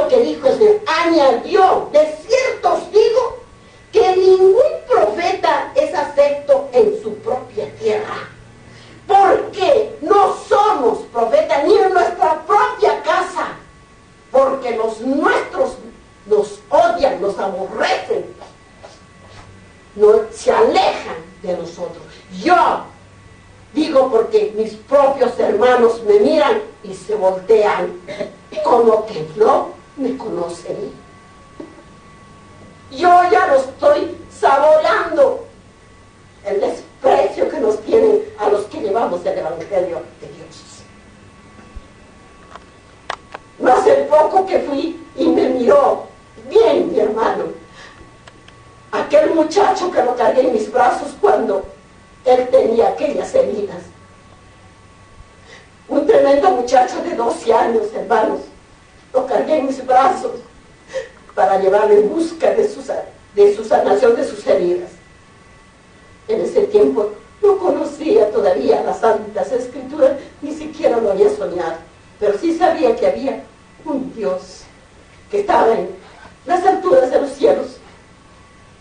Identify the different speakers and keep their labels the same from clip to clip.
Speaker 1: lo que dijo el Señor. Añadió, de cierto os digo que ningún profeta es acepto en su propia tierra. Porque no somos profetas ni en nuestra propia casa. Porque los nuestros nos odian, nos aborrecen, se alejan de nosotros. Yo digo porque mis propios hermanos me miran y se voltean como que no me conocen. Yo ya lo estoy saboreando, el desprecio que nos tienen a los que llevamos el Evangelio de Dios. No hace poco que fui y me miró bien mi hermano, aquel muchacho que lo cargué en mis brazos cuando él tenía aquellas heridas. Un tremendo muchacho de 12 años, hermanos, lo cargué en mis brazos para llevarlo en busca de su sanación de sus heridas. En ese tiempo no conocía todavía las Santas Escrituras, ni siquiera lo había soñado, pero sí sabía que había un Dios que estaba en las alturas de los cielos.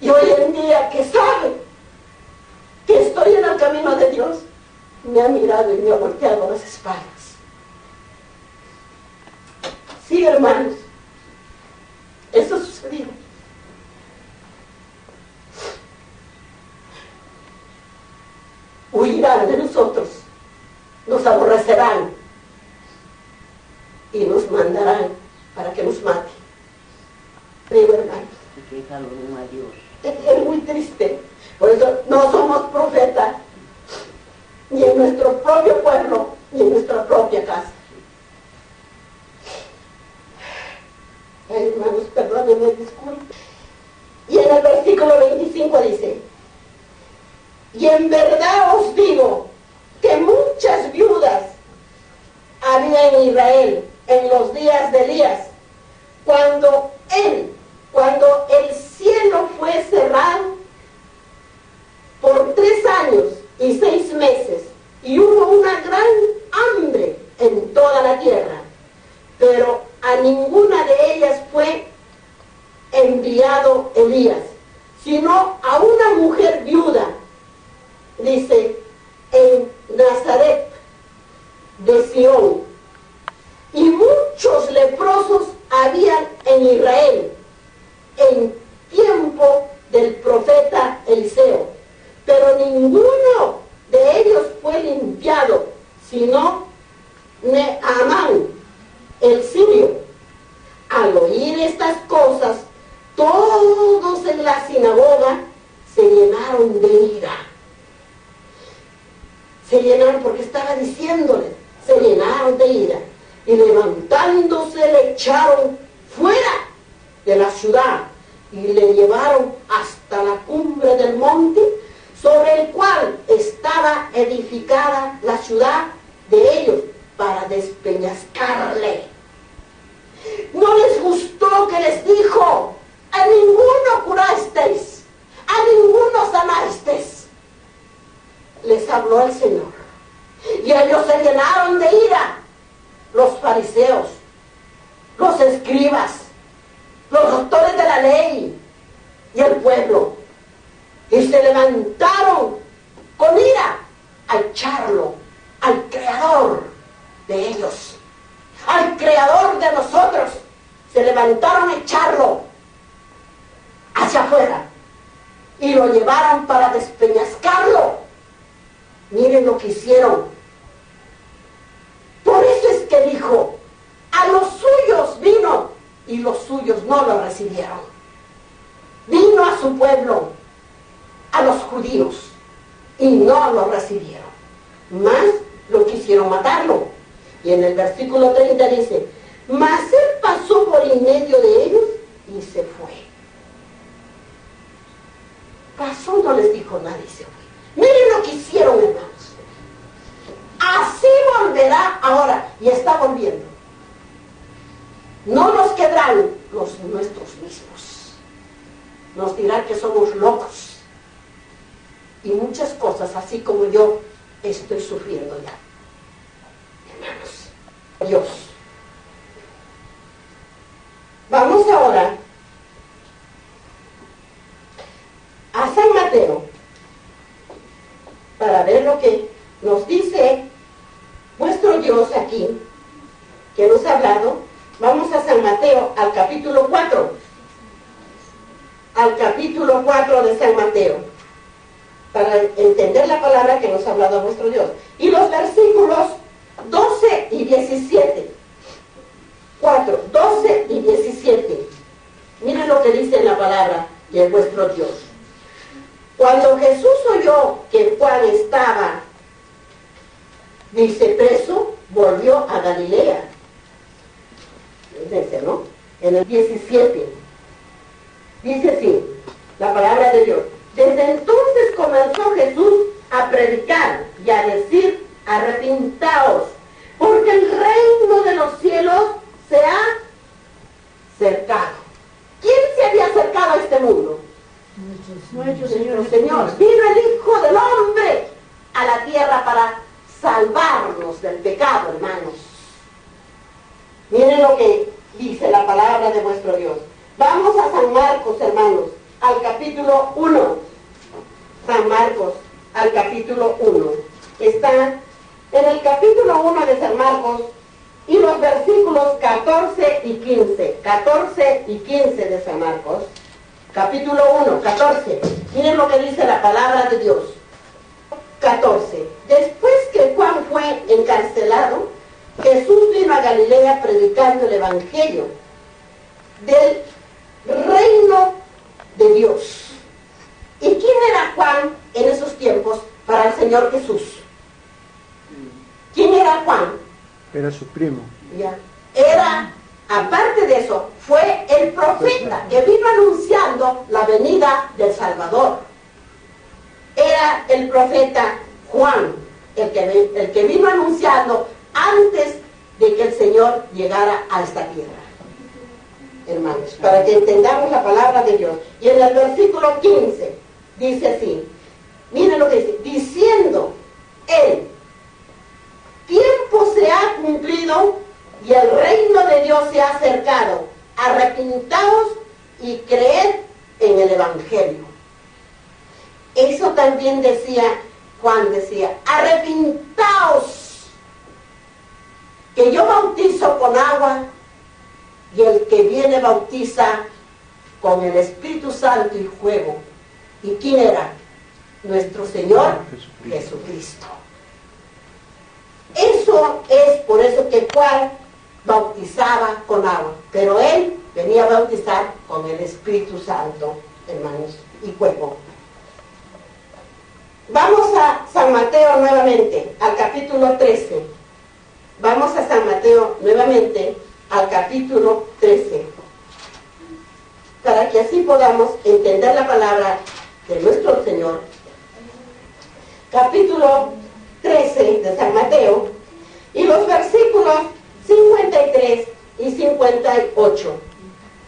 Speaker 1: Y hoy en día que sabe que estoy en el camino de Dios, me ha mirado y me ha volteado las espaldas. Sí, hermanos, eso sucedió. Huirán de nosotros, nos aborrecerán y nos mandarán para que nos maten. Digo, hermanos, es muy triste. Por eso no somos profetas ni en nuestro propio pueblo ni en nuestra propia casa. Ay, hermanos, perdónenme, disculpen. Y en el versículo 25 dice: y en verdad os digo que muchas viudas había en Israel en los días de Elías, cuando el cielo fue cerrado por 3 años y 6 meses, y hubo una gran hambre en toda la tierra, pero a ninguna de ellas fue enviado Elías, sino a una mujer viuda, dice, en Nazaret de Sión. Y muchos leprosos habían en Israel en tiempo del profeta Eliseo, pero ninguno de ellos fue limpiado, sino Naamán, el sirio. Al oír estas cosas, todos en la sinagoga se llenaron de ira. Se llenaron porque estaba diciéndole, se llenaron de ira. Y levantándose le echaron fuera de la ciudad y le llevaron hasta la cumbre del monte sobre el cual estaba edificada la ciudad de ellos, para despeñascarle. No les gustó que les dijo: a ninguno curasteis, a ninguno sanasteis. Les habló el Señor y ellos se llenaron de ira. Los fariseos, los escribas, los doctores de la ley y el pueblo, y se levantaron con ira a echarlo al creador de ellos, al creador de nosotros. Se levantaron a echarlo hacia afuera y lo llevaron para despeñascarlo. Miren lo que hicieron. Por eso es que dijo: a los suyos vino y los suyos no lo recibieron. Vino a su pueblo, a los judíos, y no lo recibieron. Más lo quisieron matarlo. Y en el versículo 30 dice: mas él pasó por en medio de ellos y se fue. Pasó, no les dijo nada y se fue. Miren lo que hicieron, hermanos. Así volverá ahora, y está volviendo. No nos quedarán los nuestros mismos. Nos dirán que somos locos. Y muchas cosas, así como yo estoy sufriendo ya. Hermanos, Dios. Vamos ahora a San Mateo para ver lo que nos dice nuestro Dios aquí, que nos ha hablado. Vamos a San Mateo, al capítulo 4. Al capítulo 4 de San Mateo, para entender la palabra que nos ha hablado nuestro Dios. Y los versículos 12 y 17. 4, 12 y 17. Miren lo que dice la palabra de vuestro Dios. Cuando Jesús oyó que Juan estaba, dice, preso, volvió a Galilea. Dice, ¿no? En el 17. Dice así, la palabra de Dios. Desde entonces comenzó Jesús a predicar y a decir, arrepintaos, porque el reino de los cielos se ha acercado. ¿Quién se había acercado a este mundo? Nuestro Señor. Vino el Hijo del Hombre a la tierra para salvarnos del pecado, hermanos. Miren lo que dice la palabra de vuestro Dios. Vamos a San Marcos, hermanos, al capítulo 1. San Marcos, al capítulo 1. Está en el capítulo 1 de San Marcos y los versículos 14 y 15. 14 y 15 de San Marcos. Capítulo 1, 14. Miren lo que dice la palabra de Dios. 14. Después que Juan fue encarcelado, Jesús vino a Galilea predicando el Evangelio del reino de Dios. ¿Y quién era Juan en esos tiempos para el Señor Jesús? ¿Quién era Juan?
Speaker 2: Era su primo.
Speaker 1: Ya. Era, aparte de eso, fue el profeta que vino anunciando la venida del Salvador. Era el profeta Juan, el que vino anunciando antes de que el Señor llegara a esta tierra. Hermanos, para que entendamos la palabra de Dios. Y en el versículo 15 dice así, miren lo que dice, diciendo él, tiempo se ha cumplido y el reino de Dios se ha acercado, arrepintaos y creed en el Evangelio. Eso también decía Juan, decía, arrepintaos, que yo bautizo con agua y el que viene bautiza con el Espíritu Santo y fuego. ¿Y quién era? Nuestro Señor Jesucristo. Eso es por eso que Juan bautizaba con agua, pero él venía a bautizar con el Espíritu Santo, hermanos, y fuego. Vamos a San Mateo nuevamente, al capítulo 13. Vamos a San Mateo nuevamente, al capítulo 13, para que así podamos entender la palabra de nuestro Señor. Capítulo 13 de San Mateo, y los versículos 53 y 58.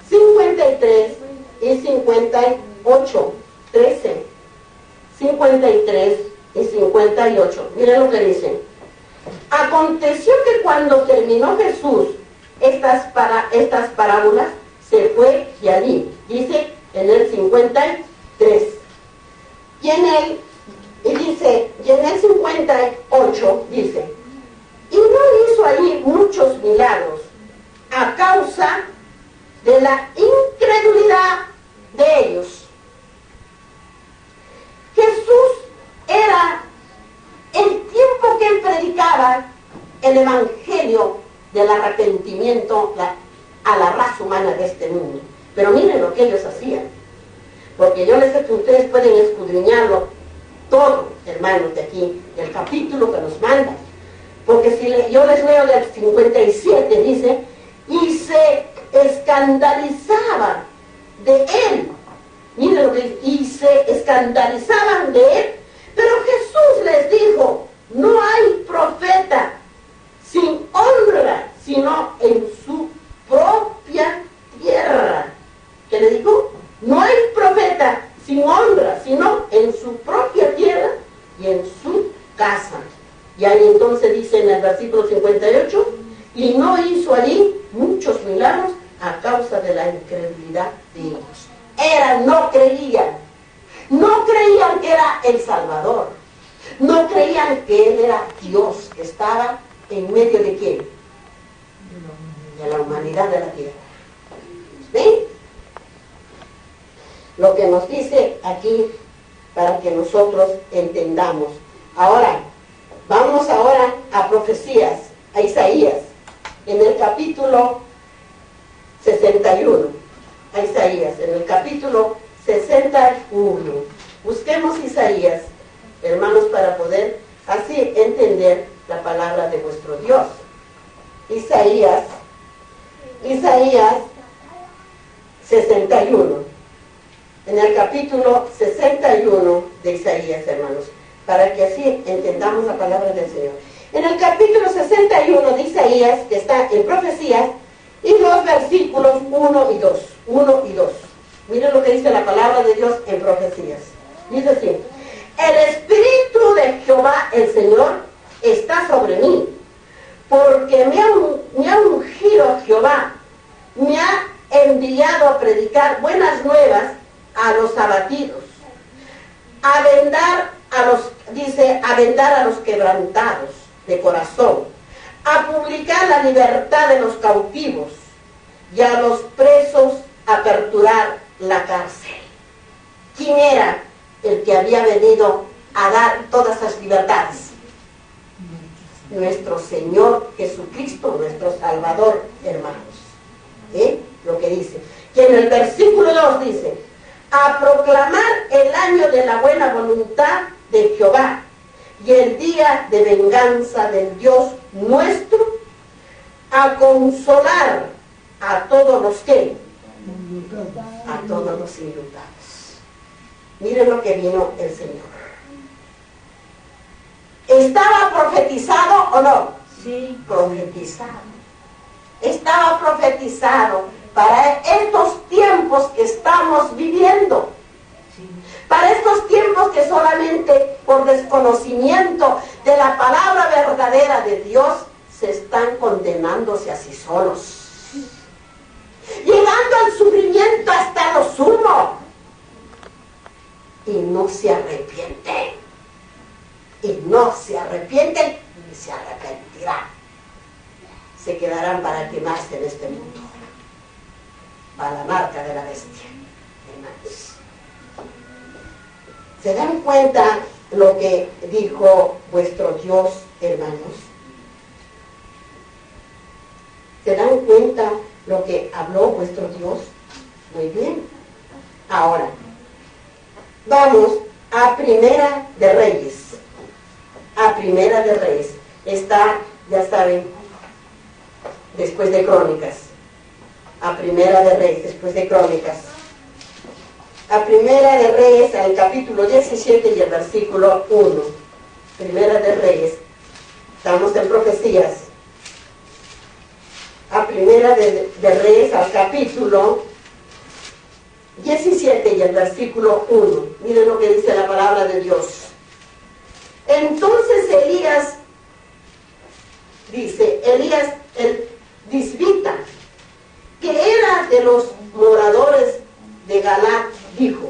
Speaker 1: 53 y 58. 13, 53 y 58. Miren lo que dicen. Aconteció que cuando terminó Jesús estas parábolas, se fue de allí. Dice en el 53. Y en el 58 dice, y no hizo allí muchos milagros a causa de la incredulidad de ellos. Jesús era el tiempo que él predicaba el Evangelio del arrepentimiento a la raza humana de este mundo. Pero miren lo que ellos hacían, porque yo les sé que ustedes pueden escudriñarlo todo, hermanos, de aquí, del capítulo que nos manda. Porque si yo les leo del 57, dice, y se escandalizaban de él. Miren lo que dice, y se escandalizaban de él. Pero Jesús les dijo, no hay profeta sin honra, sino en su propia tierra. ¿Qué le dijo? No hay profeta sin honra, sino en su propia tierra y en su casa. Y ahí entonces dice en el versículo 58, y no hizo allí muchos milagros a causa de la incredulidad de ellos. No creían. No creían que era el Salvador. No creían que Él era Dios, que estaba en medio de quién? De la humanidad de la tierra. ¿Ven? Lo que nos dice aquí para que nosotros entendamos. Ahora, vamos ahora a profecías, a Isaías, en el capítulo 61. A Isaías, en el capítulo 61. Busquemos Isaías, hermanos, para poder así entender la palabra de vuestro Dios. Isaías 61. En el capítulo 61 de Isaías, hermanos, para que así entendamos la palabra del Señor. En el capítulo 61 de Isaías, que está en profecías, y los versículos 1 y 2. 1 y 2. Miren lo que dice la palabra de Dios en profecías. Dice así: el Espíritu de Jehová, el Señor, está sobre mí, porque me ha ungido Jehová, me ha enviado a predicar buenas nuevas a los abatidos, a vendar a los quebrantados de corazón, a publicar la libertad de los cautivos y a los presos aperturar la cárcel. ¿Quién era el que había venido a dar todas esas libertades? Nuestro Señor Jesucristo, nuestro Salvador, hermanos. Lo que dice, que en el versículo 2 dice: a proclamar el año de la buena voluntad de Jehová y el día de venganza del Dios nuestro, a consolar a todos los que, a todos los enlutados. Miren lo que vino el Señor. ¿Estaba profetizado o no? Sí, profetizado. Estaba profetizado para estos tiempos que estamos viviendo. Para estos tiempos que solamente por desconocimiento de la palabra verdadera de Dios se están condenándose a sí solos, llegando al sufrimiento hasta lo sumo, y no se arrepienten, y no se arrepienten, ni se arrepentirán. Se quedarán para quemarse en este mundo, para la marca de la bestia, hermanos. ¿Se dan cuenta lo que dijo vuestro Dios, hermanos? ¿Se dan cuenta lo que habló vuestro Dios? Muy bien. Ahora, vamos a Primera de Reyes. A Primera de Reyes. Está, ya saben, después de Crónicas. A Primera de Reyes, después de Crónicas. A Primera de Reyes, al capítulo 17 y el versículo 1. Primera de Reyes. Estamos en profecías. A Primera de Reyes, al capítulo 17 y el versículo 1. Miren lo que dice la palabra de Dios. Entonces Elías, dice, Elías el Tisbita, que era de los moradores de Galaad, dijo,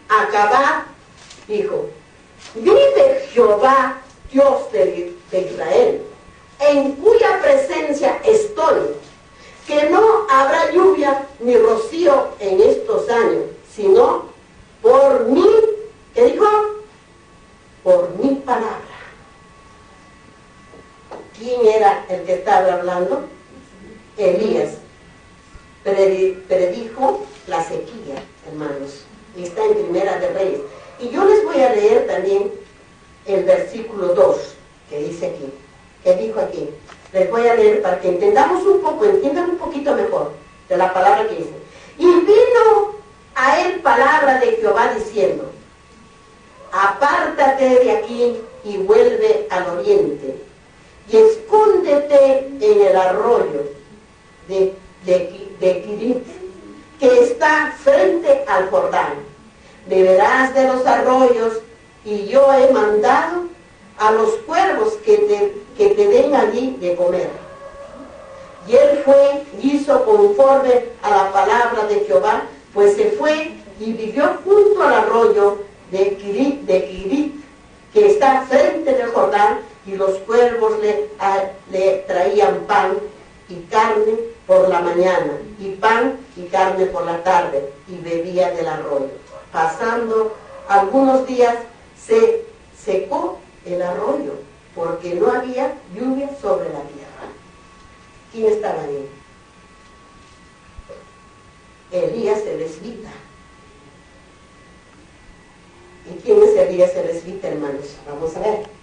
Speaker 1: Acabá, dijo, vive Jehová, Dios de Israel, en cuya presencia estoy, que no habrá lluvia ni rocío en estos años, sino por mí, ¿qué dijo? Por mi palabra. ¿Quién era el que estaba hablando? Elías. Predijo la sequía, hermanos. Y está en Primera de Reyes. Y yo les voy a leer también el versículo 2, que dice aquí, que dijo aquí. Les voy a leer para que entendamos un poco, entiendan un poquito mejor de la palabra que dice. Y vino a él palabra de Jehová diciendo, apártate de aquí y vuelve al oriente, y escóndete en el arroyo de Quirit, que está frente al Jordán. Beberás de los arroyos, y yo he mandado a los cuervos que te den allí de comer. Y él fue, hizo conforme a la palabra de Jehová, pues se fue y vivió junto al arroyo de Quirit, que está frente del Jordán, y los cuervos le traían pan y carne por la mañana, y pan y carne por la tarde, y bebía del arroyo. Pasando algunos días se secó el arroyo, porque no había lluvia sobre la tierra. ¿Quién estaba ahí? Elías el esvita. ¿Y quién es Elías el esvita, hermanos? Vamos a ver.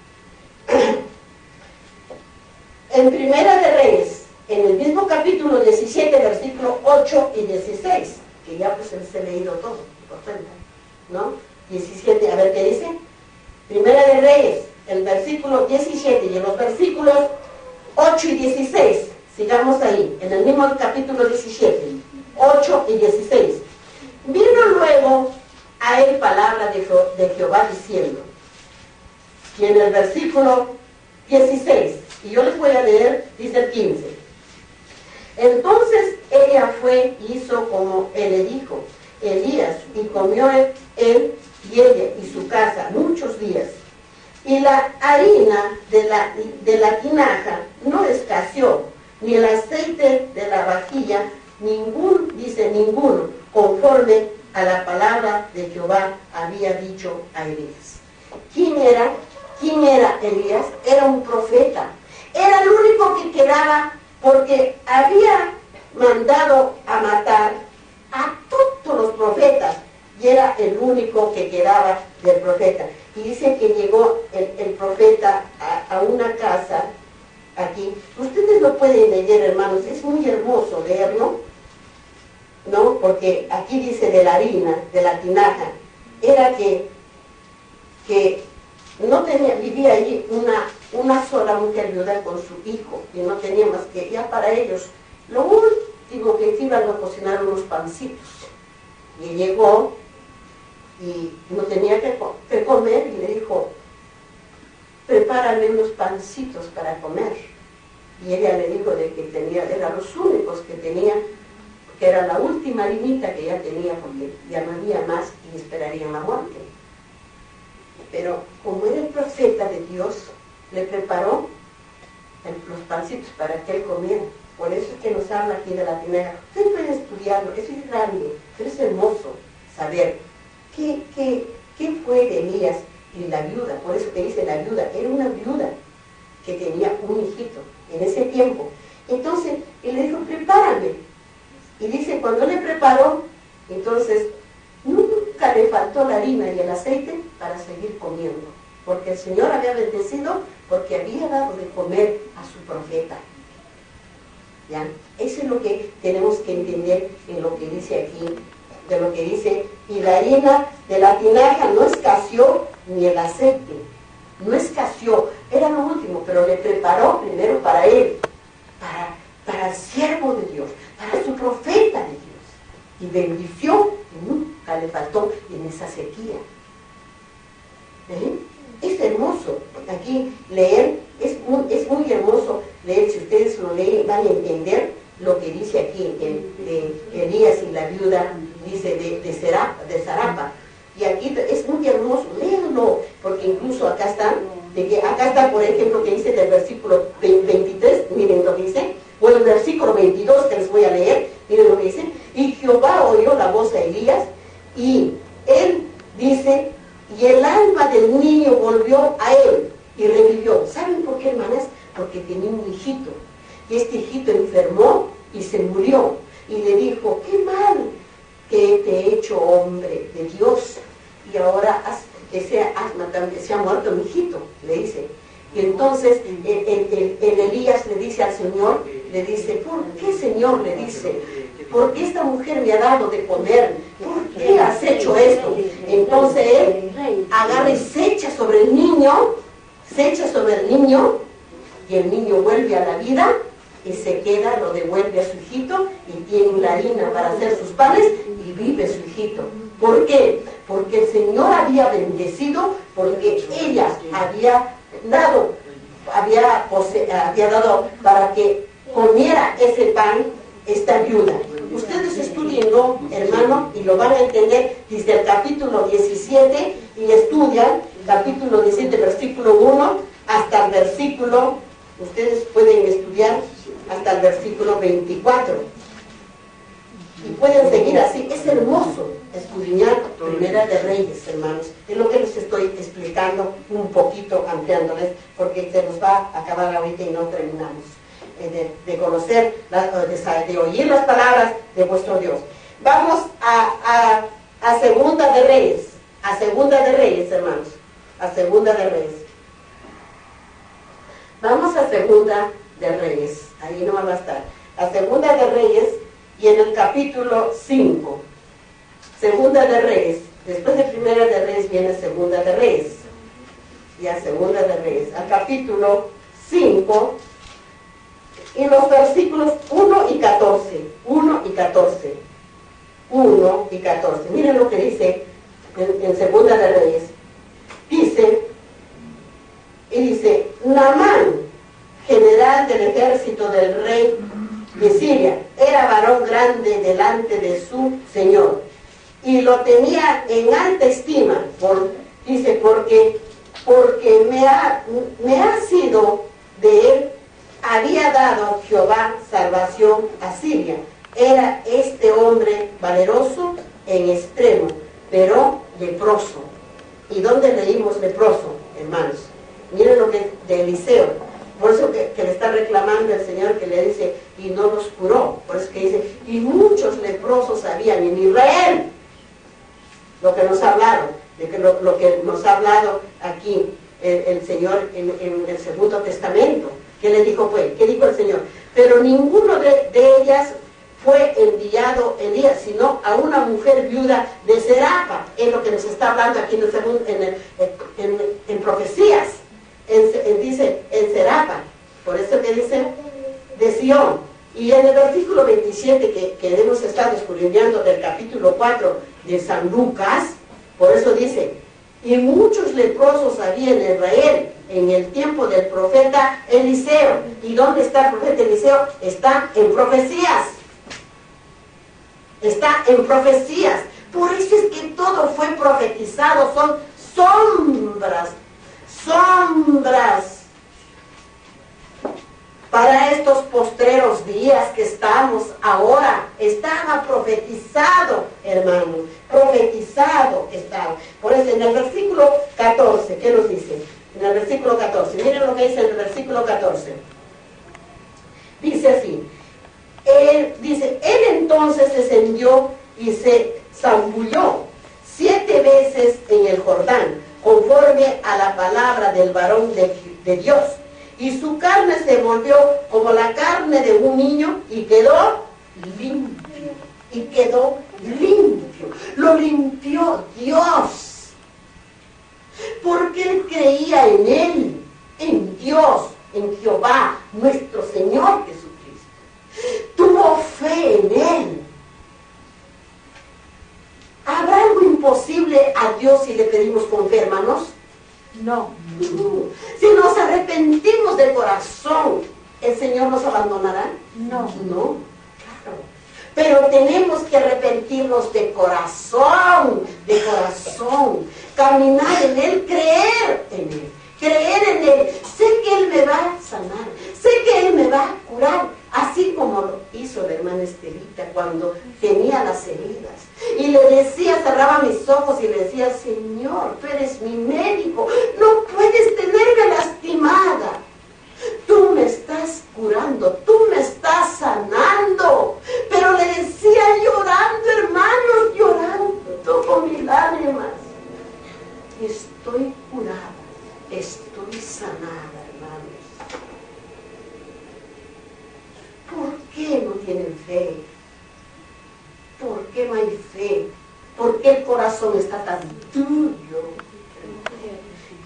Speaker 1: En Primera de Reyes, en el mismo capítulo 17, versículo 8 y 16, que ya pues les he leído todo, por cuenta, ¿no? 17, a ver qué dice. Primera de Reyes, el versículo 17 y en los versículos 8 y 16, sigamos ahí, en el mismo capítulo 17, 8 y 16. Vino luego a él palabra de Jehová diciendo, y en el versículo 16, y yo les voy a leer, dice el 15. Entonces ella fue y hizo como él le dijo, Elías, y comió él y ella y su casa muchos días. Y la harina de la tinaja no escaseó, ni el aceite de la vajilla, ninguno, conforme a la palabra de Jehová había dicho a Elías. ¿Quién era? ¿Quién era Elías? Era un profeta. Era el único que quedaba, porque había mandado a matar a todos los profetas, y era el único que quedaba del profeta. Y dice que llegó el profeta a una casa aquí. Ustedes lo pueden leer, hermanos, es muy hermoso leerlo, ¿no? Porque aquí dice de la harina, de la tinaja. Era que no tenía, vivía allí una sola mujer viuda con su hijo, y no tenía más que, ya para ellos, lo último que iban a cocinar unos pancitos. Y llegó y no tenía que comer, y le dijo, prepárame unos pancitos para comer. Y ella le dijo de que eran los únicos que tenía, que era la última harinita que ya tenía, porque ya no había más y esperarían la muerte. Pero como era el profeta de Dios, le preparó los pancitos para que él comiera. Por eso es que nos habla aquí de la tinaja. Ustedes pueden estudiarlo, eso es grande, pero es hermoso saber qué fue de Elías y la viuda. Por eso que dice la viuda, era una viuda que tenía un hijito en ese tiempo. Entonces, él le dijo, prepárame. Y dice, cuando le preparó, entonces, nunca le faltó la harina y el aceite para seguir comiendo. Porque el Señor había bendecido, porque había dado de comer a su profeta. ¿Ya? Eso es lo que tenemos que entender en lo que dice aquí, de lo que dice, y la harina de la tinaja no escaseó, ni el aceite, no escaseó, era lo último, pero le preparó primero para él, para el siervo de Dios, para su profeta de Dios, y bendició, y nunca le faltó en esa sequía. Es hermoso aquí leer, es muy hermoso leer. Si ustedes lo leen van a entender lo que dice aquí de Elías y la viuda, dice de Sarapa. Y aquí es muy hermoso, léanlo, porque incluso acá está, por ejemplo, que dice del versículo 23, miren lo que dice, o el versículo 22 que les voy a leer, miren lo que dice, y Jehová oyó la voz de Elías, y él dice, y el alma del niño volvió a él, y revivió. ¿Saben por qué, hermanas? Porque tenía un hijito, y este hijito enfermó y se murió, y le dijo, qué mal que te he hecho hombre de Dios, y ahora se ha muerto mi hijito, le dice. Y entonces el Elías le dice al Señor, le dice, ¿por qué, Señor? Le dice, ¿por qué esta mujer me ha dado de comer? ¿Por qué has hecho esto? Entonces él agarra y se echa sobre el niño, y el niño vuelve a la vida, y se queda, lo devuelve a su hijito, y tiene la harina para hacer sus panes, y vive su hijito. ¿Por qué? Porque el Señor había bendecido, porque ella había dado para que comiera ese pan esta viuda. Ustedes estudienlo, hermano, y lo van a entender desde el capítulo 17 y estudian capítulo 17, versículo 1 hasta el versículo, ustedes pueden estudiar hasta el versículo 24. Y pueden seguir así. Es hermoso escudriñar Primera de Reyes, hermanos. Es lo que les estoy explicando un poquito, ampliándoles, porque se nos va a acabar ahorita y no terminamos de conocer, de oír las palabras de vuestro Dios. Vamos a Segunda de Reyes. A Segunda de Reyes, hermanos. A Segunda de Reyes. Vamos a Segunda de Reyes. Ahí no va a estar. A Segunda de Reyes. Y en el capítulo 5, Segunda de Reyes, después de Primera de Reyes viene Segunda de Reyes, y a Segunda de Reyes, al capítulo 5, y los versículos 1 y 14, 1 y 14, 1 y 14, miren lo que dice en Segunda de Reyes, dice, Naamán, general del ejército del rey de Siria, era varón grande delante de su señor y lo tenía en alta estima, porque me ha sido de él, había dado Jehová salvación a Siria. Era este hombre valeroso en extremo, pero leproso. ¿Y dónde leímos leproso, hermanos? Miren lo que de Eliseo. Por eso que le está reclamando el Señor, que le dice, y no los curó. Por eso que dice, y muchos leprosos habían en Israel. Lo que nos ha hablado, lo que nos ha hablado aquí el Señor en el Segundo Testamento. ¿Qué le dijo pues? ¿Qué dijo el Señor? Pero ninguno de ellas fue enviado Elías, sino a una mujer viuda de Serapa. Es lo que nos está hablando aquí en profecías. Dice en Serapa, por eso que dice de Sión. Y en el versículo 27 que hemos estado estudiando del capítulo 4 de San Lucas, por eso dice, y muchos leprosos había en Israel en el tiempo del profeta Eliseo. ¿Y dónde está el profeta Eliseo? Está en profecías. Está en profecías. Por eso es que todo fue profetizado, son sombras para estos postreros días que estamos ahora. Estaba profetizado, hermanos, profetizado estaba. Por eso en el versículo 14, ¿qué nos dice? En el versículo 14, miren lo que dice en el versículo 14. Dice así, él entonces descendió y se zambulló 7 veces en el Jordán, conforme a la palabra del varón de Dios. Y su carne se volvió como la carne de un niño y quedó limpio. Y quedó limpio. Lo limpió Dios. Porque él creía en él, en Dios, en Jehová, nuestro Señor Jesucristo. Tuvo fe en él. ¿Habrá algo imposible a Dios si le pedimos con fe, hermanos? No. Si nos arrepentimos de corazón, ¿el Señor nos abandonará? No. No, claro. Pero tenemos que arrepentirnos de corazón, caminar en Él, creer en Él. Creer en Él. Sé que Él me va a sanar, sé que Él me va a curar, así como lo hizo la hermana Estelita cuando tenía las heridas. Y le decía, cerraba mis ojos y le decía, Señor, tú eres mi médico, no puedes tenerme lastimada. Tú me estás curando, tú me estás sanando. Pero le decía llorando, hermanos, llorando con mis lágrimas. Estoy curada, estoy sanada, hermanos. ¿Por qué no tienen fe? ¿Por qué no hay fe? ¿Por qué el corazón está tan duro?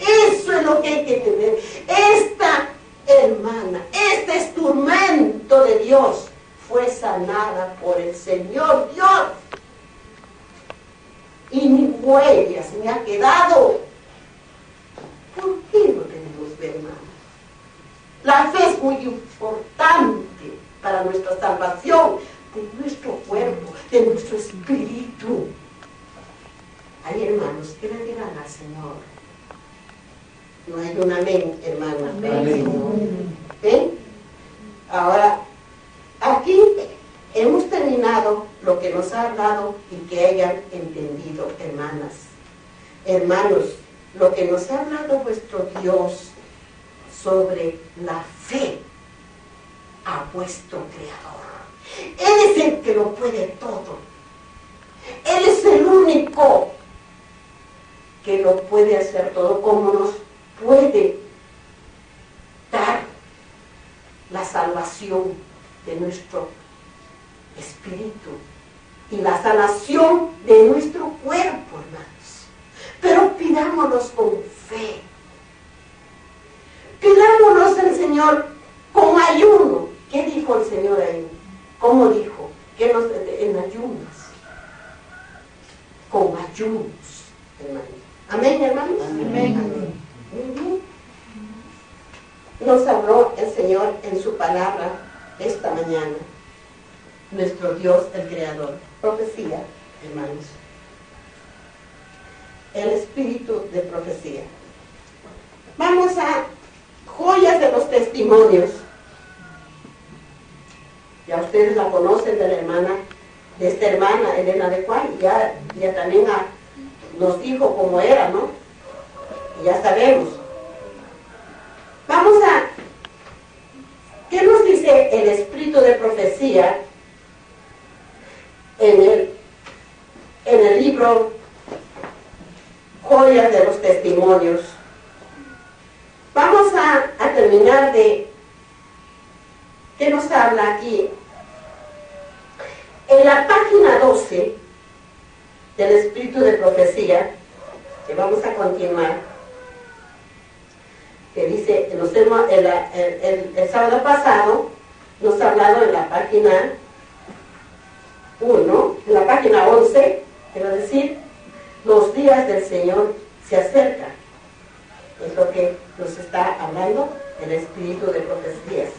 Speaker 1: Eso es lo que hay que tener. Esta hermana, este instrumento de Dios fue sanada por el Señor Dios. Y mi huella se me ha quedado. ¿Por qué no tenemos fe, hermano? La fe es muy importante. para nuestra salvación de nuestro cuerpo, de nuestro espíritu. Ay, hermanos, ¿qué le dirán al Señor? No hay un amén, hermanos.
Speaker 2: Amén.
Speaker 1: ¿Ven? Ahora, aquí hemos terminado lo que nos ha hablado y que hayan entendido, hermanas. Hermanos, lo que nos ha hablado vuestro Dios sobre la fe a vuestro Creador. Él es el que lo puede todo. Él es el único que lo puede hacer todo, como nos puede dar la salvación de nuestro espíritu y la sanación de nuestro cuerpo, hermanos. Pero pidámonos con fe. Pidámonos al Señor con ayuno. ¿Qué dijo el Señor ahí? ¿Cómo dijo? Que nos en ayunos. Con ayunos, hermanos. Amén, hermanos.
Speaker 2: Amén.
Speaker 1: Amén. Nos habló el Señor en su palabra esta mañana. Nuestro Dios, el Creador. Profecía, hermanos. El espíritu de profecía. Vamos a joyas de los testimonios. Ya ustedes la conocen de la hermana, de esta hermana, Elena de Juan. Ya también nos dijo cómo era, ¿no? Y ya sabemos. Vamos a... ¿Qué nos dice el espíritu de profecía en el libro Joyas de los Testimonios? Vamos a terminar de... ¿Qué nos habla aquí? En la página 12 del espíritu de profecía, que vamos a continuar, que dice, el sábado pasado nos ha hablado en la página 1, en la página 11, quiero decir, los días del Señor se acercan. Es lo que nos está hablando el espíritu de profecías.